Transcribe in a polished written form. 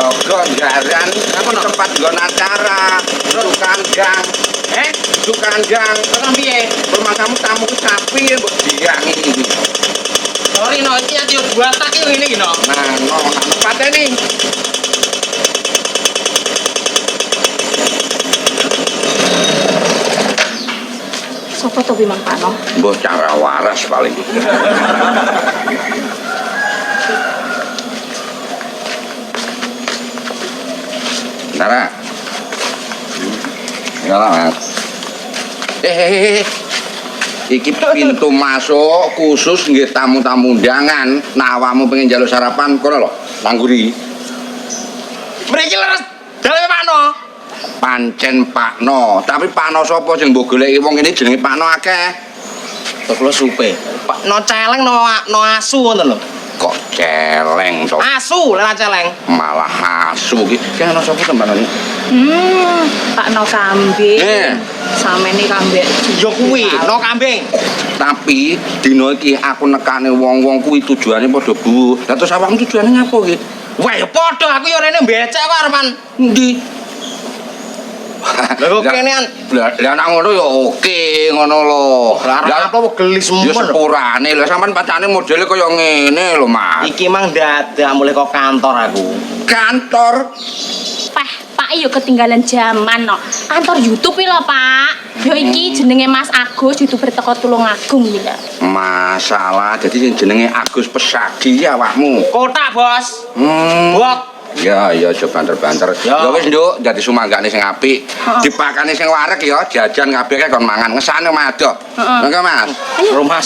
jaga jaran apa tempat nggon acara tukang gang tukang gang Kok piye? rumah kamu tamu ku sapi mbok diangi iki Sorry no, iki ati buatak iki ngene iki no. nah pateni Sopo to Bimang Pano? mbok cara waras paling Nara. Enggak Mas. Iki pintu masuk khusus nggih tamu-tamu undangan. Nah, awakmu pengen njaluk sarapan kono lho, nang nguri. Mriki leres dalewe Pakno. Pancen Pakno, tapi Pakno sapa sing mbok goleki wong kene jenenge Pakno akeh. Kok kula supe. Pakno celeng no asu ngoten lho. Kok celeng to? Asu lha celeng. Malah asu iki. Ki ana sapa tembanane? Pak No Kambing. Samene kambing. Ya kuwi, no kambing. Tapi dina iki aku nekane wong-wong kuwi tujuane padha bu. Lah terus awakmu tujuane ngapo iki? Wah, ya padha aku ya rene becek kok arepan. Endi? Lha kok kenean. Lah nek ngono ya oke ngono lho. Lah apa kok gelis Ya men. sepurane lho sampean pacane modele kaya ngene lho, Mas. Iki mang dadak mulai kok kantor aku. Kantor Pak yo ketinggalan zaman no. Kantor YouTube lho, Pak. Yo iki jenenge Mas Agus, youtuber teko Tulungagung iki lho. masalah jadi sing jenenge Agus Pesagi ya awakmu. Kotak, Bos. Bot. Ya aja banter-banter. Ya wis, Nduk, dadi sumanggane sing apik. Dipakane sing wareg ya, jajan kabeh kon mangan. Ngesane madoh. Monggo, Mas. Rumah